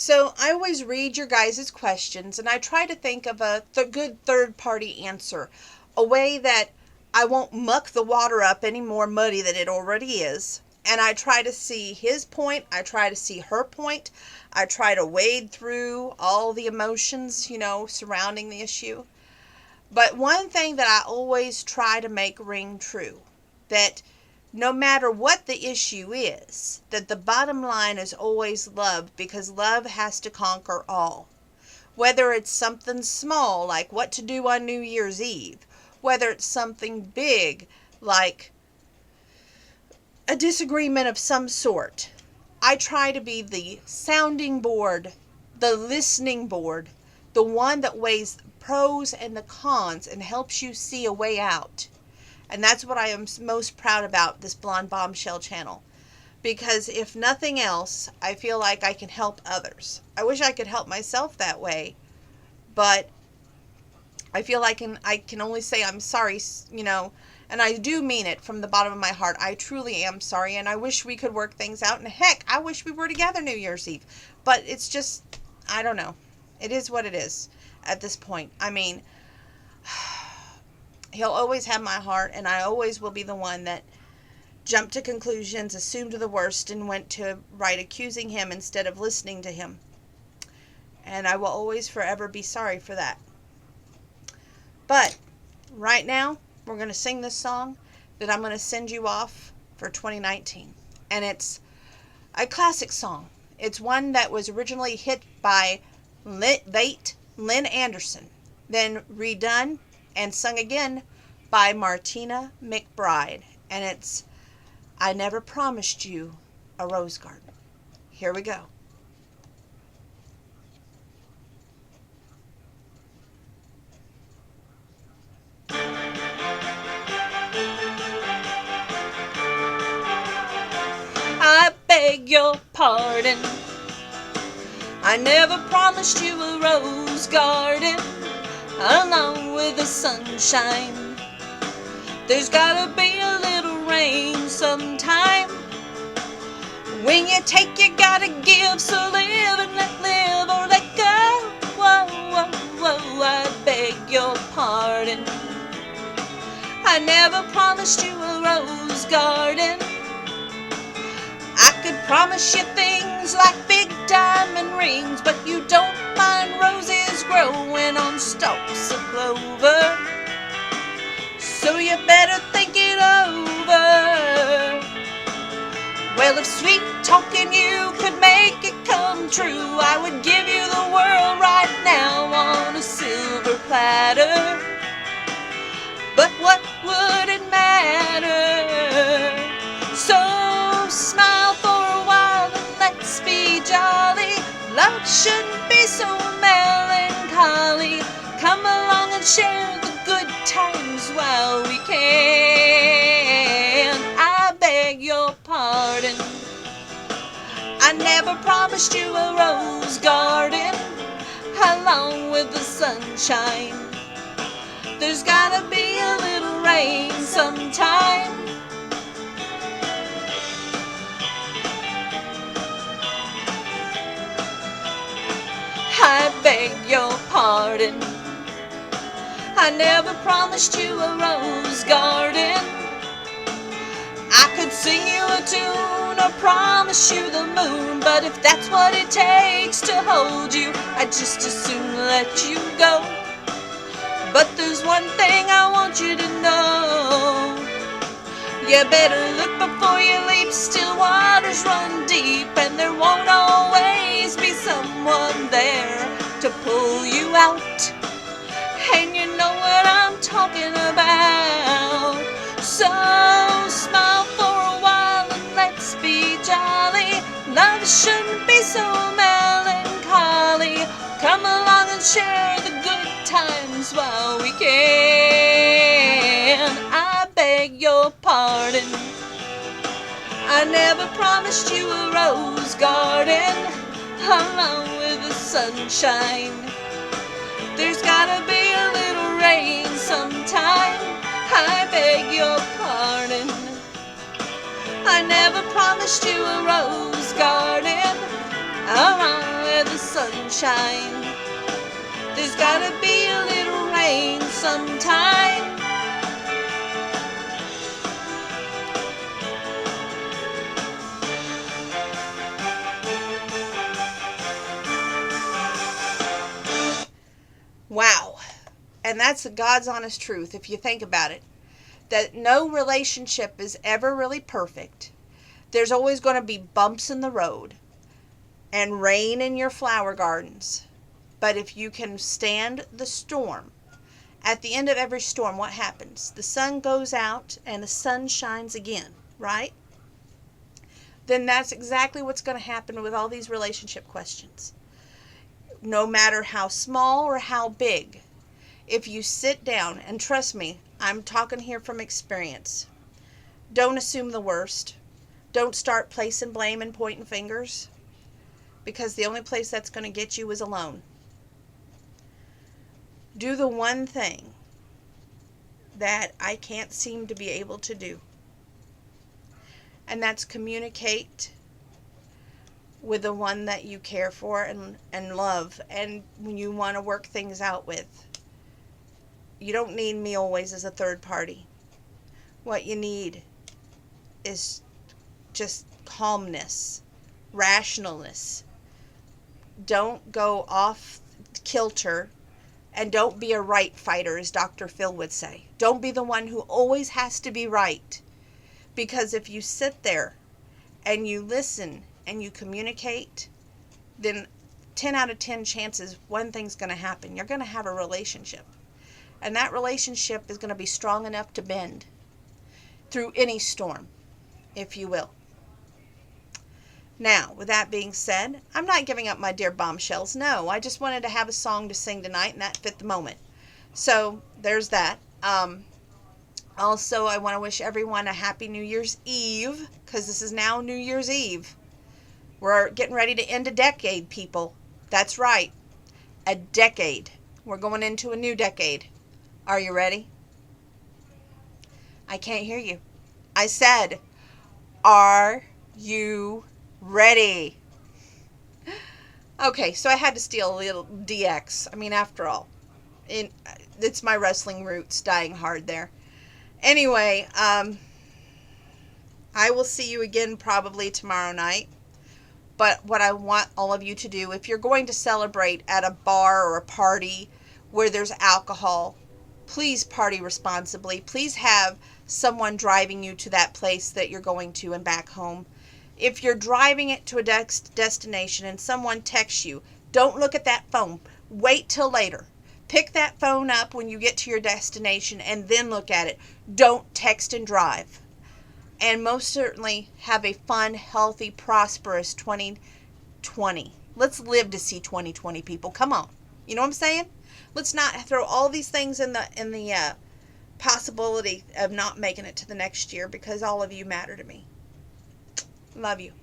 So I always read your guys' questions and I try to think of a good third party answer, a way that I won't muck the water up any more muddy than it already is. And I try to see his point, I try to see her point, I try to wade through all the emotions, surrounding the issue. But one thing that I always try to make ring true, that no matter what the issue is, that the bottom line is always love, because love has to conquer all. Whether it's something small, like what to do on New Year's Eve, whether it's something big, like a disagreement of some sort, I try to be the sounding board, the listening board, the one that weighs the pros and the cons and helps you see a way out. And that's what I am most proud about this Blonde Bombshell channel. Because if nothing else, I feel like I can help others. I wish I could help myself that way. But I feel like I can only say I'm sorry, and I do mean it from the bottom of my heart. I truly am sorry, and I wish we could work things out. And heck, I wish we were together New Year's Eve. But it's just, I don't know. It is what it is at this point. I mean, he'll always have my heart, and I always will be the one that jumped to conclusions, assumed the worst, and went to right accusing him instead of listening to him. And I will always forever be sorry for that. But right now, we're going to sing this song that I'm going to send you off for 2019. And it's a classic song. It's one that was originally hit by late Lynn Anderson, then redone and sung again by Martina McBride. And it's I Never Promised You a Rose Garden. Here we go. I beg your pardon. I never promised you a rose garden along with the sunshine. There's gotta be a little rain sometime. When you take, you gotta give. So live and let live or let go. Whoa, whoa, whoa, I beg your pardon. I never promised you a rose garden. I could promise you things like big diamond rings, but you don't mind roses growing on stalks of clover. So you better think it over. Well, if sweet talking you could make it come true, I would give you the world right now on a silver platter. But what would it matter? So smile for a while and let's be jolly. Love shouldn't be so melancholy. Come along and share the good times while we can. I beg your pardon. I never promised you a rose garden along with the sunshine. There's gotta be a little rain sometime. I beg your pardon. I never promised you a rose garden. I could sing you a tune or promise you the moon, but if that's what it takes to hold you, I'd just as soon let you go. But there's one thing I want you to know. You better look before you leap. Still waters run deep, and there won't always be someone there to pull you out. And you know what I'm talking about. So smile for a while and let's be jolly. Love shouldn't be so melancholy. Come along and share the good times while we can. I beg your pardon. I never promised you a rose garden along with the sunshine. There's gotta be a little rain sometime. I beg your pardon. I never promised you a rose garden along with the sunshine. There's gotta be a little rain sometime. Wow. And that's the God's honest truth if you think about it. That no relationship is ever really perfect. There's always going to be bumps in the road and rain in your flower gardens. But if you can stand the storm, at the end of every storm, what happens? The sun goes out and the sun shines again, right? Then that's exactly what's going to happen with all these relationship questions. No matter how small or how big, if you sit down, and trust me, I'm talking here from experience, don't assume the worst. Don't start placing blame and pointing fingers, because the only place that's going to get you is alone. Do the one thing that I can't seem to be able to do, and that's communicate with the one that you care for and love, and when you want to work things out with. You don't need me always as a third party. What you need is just calmness, rationalness. Don't go off kilter, and don't be a right fighter, as Dr. Phil would say. Don't be the one who always has to be right. Because if you sit there and you listen and you communicate, then 10 out of 10 chances one thing's going to happen. You're going to have a relationship. And that relationship is going to be strong enough to bend through any storm, if you will. Now, with that being said, I'm not giving up my dear bombshells. No, I just wanted to have a song to sing tonight, and that fit the moment. So, there's that. Also, I want to wish everyone a happy New Year's Eve, because this is now New Year's Eve. We're getting ready to end a decade, people. That's right. A decade. We're going into a new decade. Are you ready? I can't hear you. I said, are you ready? Okay, so I had to steal a little DX. I mean, after all, it's my wrestling roots dying hard there. Anyway, I will see you again probably tomorrow night. But what I want all of you to do, if you're going to celebrate at a bar or a party where there's alcohol, please party responsibly. Please have someone driving you to that place that you're going to and back home. If you're driving it to a destination and someone texts you, don't look at that phone. Wait till later. Pick that phone up when you get to your destination and then look at it. Don't text and drive. And most certainly have a fun, healthy, prosperous 2020. Let's live to see 2020, people. Come on. You know what I'm saying? Let's not throw all these things in the possibility of not making it to the next year, because all of you matter to me. Love you.